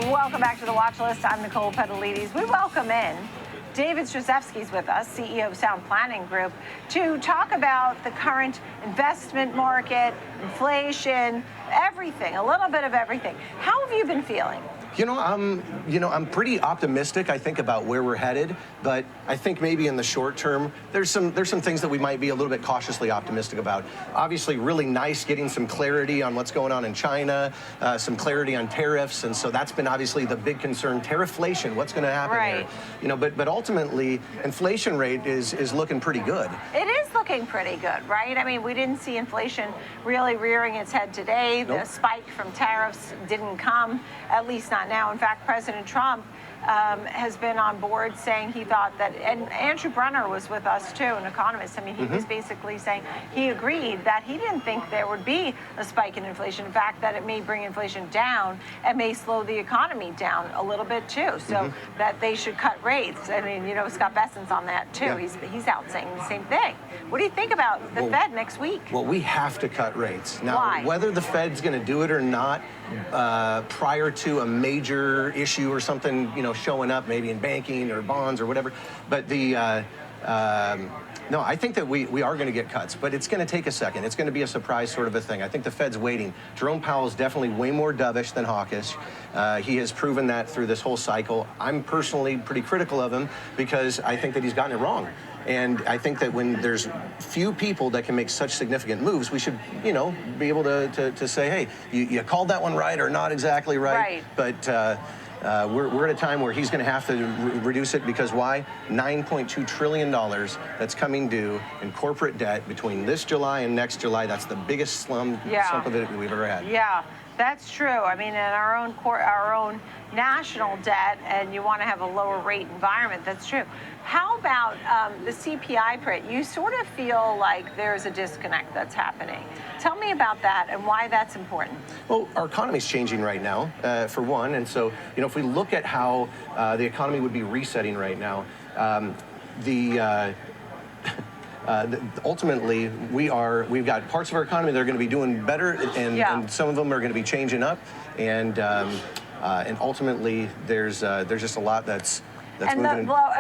Welcome back to the Watch List. I'm Nicole Pedalides. We welcome in David Stryzewski's with us, CEO of Sound Planning Group, to talk about the current investment market, inflation, everything, a little bit of everything. How have you been feeling? I'm pretty optimistic, I think, about where we're headed, but I think maybe in the short term, there's some things that we might be a little bit cautiously optimistic about. Obviously, really nice getting some clarity on what's going on in China, some clarity on tariffs, and so that's been obviously the big concern. Tarifflation, what's going to happen here? But ultimately, inflation rate is looking pretty good. It is looking pretty good, right? I mean, we didn't see inflation really rearing its head today. Nope. The spike from tariffs didn't come, at least not now. In fact, President Trump has been on board saying he thought that, and Andrew Brunner was with us too, an economist. I mean, he was basically saying he agreed that he didn't think there would be a spike in inflation. In fact, that it may bring inflation down and may slow the economy down a little bit too. So that they should cut rates. I mean, Scott Bessen's on that too. Yeah. He's out saying the same thing. What do you think about the Fed next week? Well, we have to cut rates. Now, why? Whether the Fed's going to do it or not, prior to a major issue or something, showing up maybe in banking or bonds or whatever. But no, I think that we are going to get cuts, but it's going to take a second. It's going to be a surprise sort of a thing. I think the Fed's waiting. Jerome Powell is definitely way more dovish than hawkish. He has proven that through this whole cycle. I'm personally pretty critical of him because I think that he's gotten it wrong. And I think that when there's few people that can make such significant moves, we should, be able to say, hey, you called that one right or not exactly right. But we're at a time where he's going to have to reduce it because why? $9.2 trillion that's coming due in corporate debt between this July and next July. That's the biggest slump of it we've ever had. Yeah, that's true. I mean, in our own national debt, and you want to have a lower rate environment. That's true. How about the CPI print? You sort of feel like there's a disconnect that's happening. Tell me about that and why that's important. Well, our economy's changing right now, for one, and so if we look at how the economy would be resetting right now, ultimately we've got parts of our economy that are going to be doing better, and some of them are going to be changing up, and ultimately there's just a lot that's and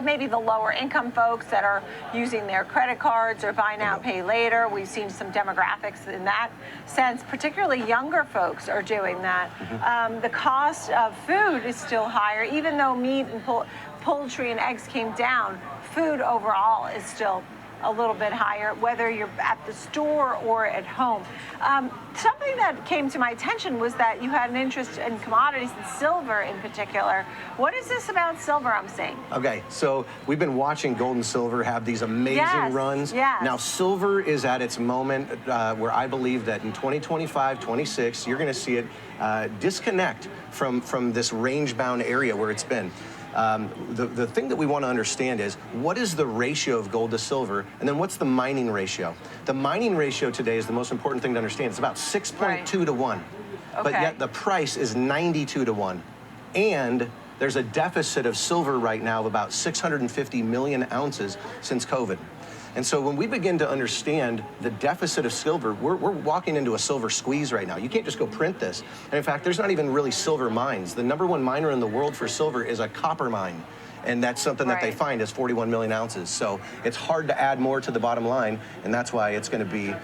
maybe the lower income folks that are using their credit cards or buy now, pay later. We've seen some demographics in that sense, particularly younger folks are doing that. The cost of food is still higher, even though meat and poultry and eggs came down. Food overall is still a little bit higher, whether you're at the store or at home. Something that came to my attention was that you had an interest in commodities and silver in particular. What is this about silver I'm seeing? Okay, so we've been watching gold and silver have these amazing runs. Yes. Now, silver is at its moment where I believe that in 2025, 26, you're going to see it disconnect from this range-bound area where it's been. The thing that we want to understand is what is the ratio of gold to silver, and then what's the mining ratio? The mining ratio today is the most important thing to understand. It's about 6.2 to 1, but yet the price is 92 to 1, and there's a deficit of silver right now of about 650 million ounces since COVID. And so when we begin to understand the deficit of silver, we're walking into a silver squeeze right now. You can't just go print this. And in fact, there's not even really silver mines. The #1 miner in the world for silver is a copper mine. And that's something that they find is 41 million ounces. So it's hard to add more to the bottom line, and that's why it's going to be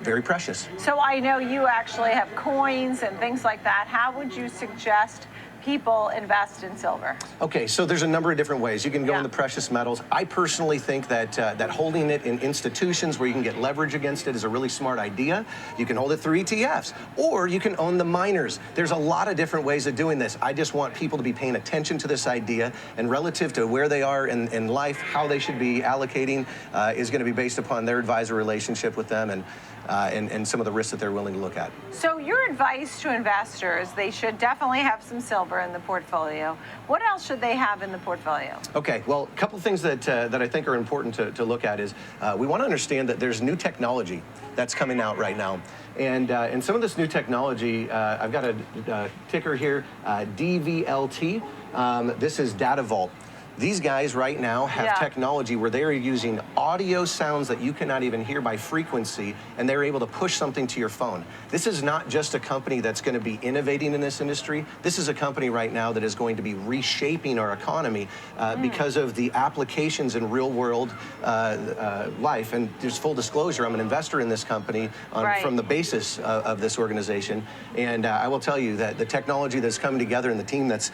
very precious. So I know you actually have coins and things like that. How would you suggest people invest in silver? Okay, so there's a number of different ways. You can go in the precious metals. I personally think that that holding it in institutions where you can get leverage against it is a really smart idea. You can hold it through ETFs, or you can own the miners. There's a lot of different ways of doing this. I just want people to be paying attention to this idea, and relative to where they are in life, how they should be allocating is going to be based upon their advisor relationship with them and some of the risks that they're willing to look at. So your advice to investors, they should definitely have some silver in the portfolio. What else should they have in the portfolio? Okay, well, a couple things that I think are important to look at is we want to understand that there's new technology that's coming out right now. And some of this new technology, I've got a ticker here, DVLT. This is Data Vault. These guys right now have technology where they are using audio sounds that you cannot even hear by frequency, and they're able to push something to your phone. This is not just a company that's going to be innovating in this industry. This is a company right now that is going to be reshaping our economy because of the applications in real world life. And there's full disclosure, I'm an investor in this company from the basis of this organization. And I will tell you that the technology that's coming together and the team that's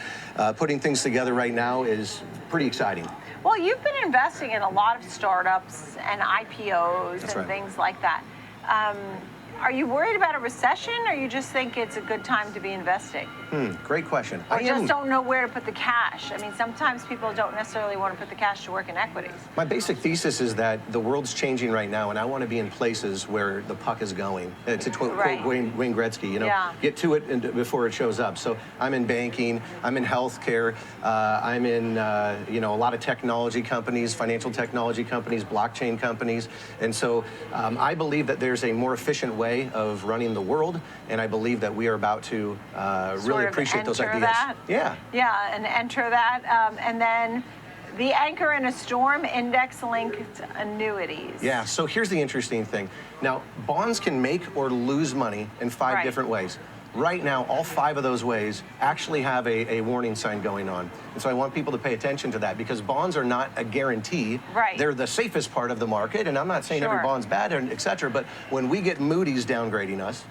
putting things together right now is pretty exciting. Well, you've been investing in a lot of startups and IPOs and things like that. Are you worried about a recession, or you just think it's a good time to be investing? Great question. Or just don't know where to put the cash? I mean, sometimes people don't necessarily want to put the cash to work in equities. My basic thesis is that the world's changing right now, and I want to be in places where the puck is going. To quote Wayne Gretzky, get to it before it shows up. So I'm in banking, I'm in healthcare, I'm in a lot of technology companies, financial technology companies, blockchain companies, and so I believe that there's a more efficient way of running the world, and I believe that we are about to really appreciate those ideas. Yeah, and enter that, and then the anchor in a storm, index-linked annuities. Yeah, so here's the interesting thing. Now, bonds can make or lose money in 5 different ways. Right now, all 5 of those ways actually have a warning sign going on. And so I want people to pay attention to that, because bonds are not a guarantee. They're the safest part of the market, and I'm not saying every bond's bad, et cetera, but when we get Moody's downgrading us,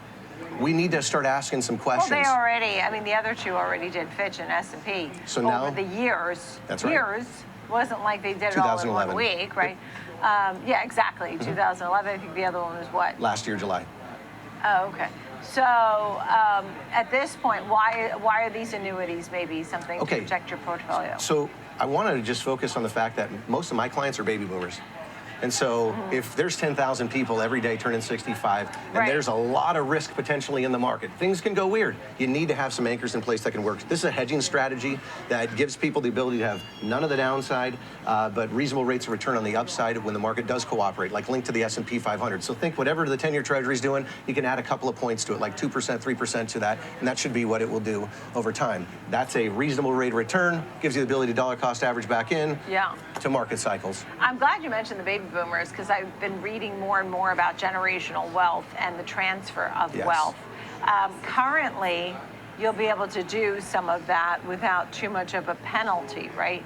we need to start asking some questions. Well, they already, I mean, the other two already did, Fitch and S&P. So now, over the years, that's wasn't like they did it all in 1 week, right? Yeah, exactly, 2011, I think the other one was what? Last year, July. Oh, okay. So at this point, why are these annuities maybe something to protect your portfolio? So I wanted to just focus on the fact that most of my clients are baby boomers. And so if there's 10,000 people every day turning 65, and there's a lot of risk potentially in the market, things can go weird. You need to have some anchors in place that can work. This is a hedging strategy that gives people the ability to have none of the downside, but reasonable rates of return on the upside when the market does cooperate, like linked to the S&P 500. So think whatever the 10-year Treasury is doing, you can add a couple of points to it, like 2%, 3% to that, and that should be what it will do over time. That's a reasonable rate of return, gives you the ability to dollar cost average back in to market cycles. I'm glad you mentioned the baby boomers, because I've been reading more and more about generational wealth and the transfer of wealth. Currently, you'll be able to do some of that without too much of a penalty, right?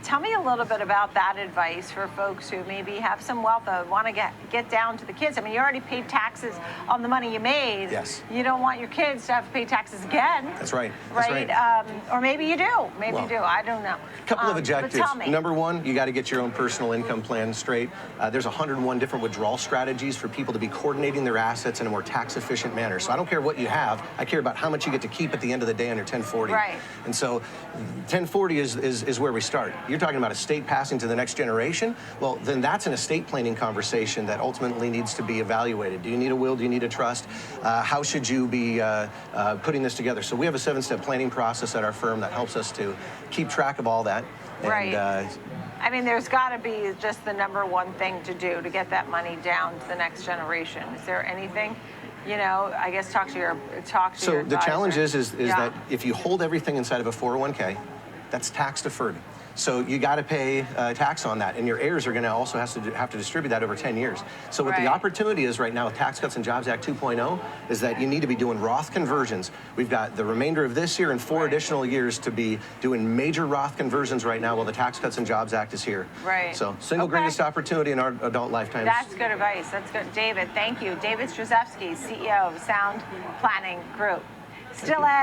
Tell me a little bit about that advice for folks who maybe have some wealth and want to get down to the kids. I mean, you already paid taxes on the money you made. You don't want your kids to have to pay taxes again. That's right. Or maybe you do. Maybe you do. I don't know. A couple of objectives. Number one, you got to get your own personal income plan straight. There's 101 different withdrawal strategies for people to be coordinating their assets in a more tax-efficient manner. So I don't care what you have. I care about how much you get to keep at the end of the day under 1040. And so 1040 is where we start. You're talking about estate passing to the next generation. Well, then that's an estate planning conversation that ultimately needs to be evaluated. Do you need a will? Do you need a trust? How should you be putting this together? So we have a 7-step planning process at our firm that helps us to keep track of all that. And, I mean, there's got to be just the number one thing to do to get that money down to the next generation. Is there anything? I guess talk to your advisor. So the challenge is that if you hold everything inside of a 401k, that's tax deferred. So you got to pay tax on that, and your heirs are going to also have to distribute that over 10 years. So what the opportunity is right now with Tax Cuts and Jobs Act 2.0 is that you need to be doing Roth conversions. We've got the remainder of this year and 4 additional years to be doing major Roth conversions right now while the Tax Cuts and Jobs Act is here. So single greatest opportunity in our adult lifetimes. That's good advice. That's good. David, thank you. David Stryzewski, CEO of Sound Planning Group. Still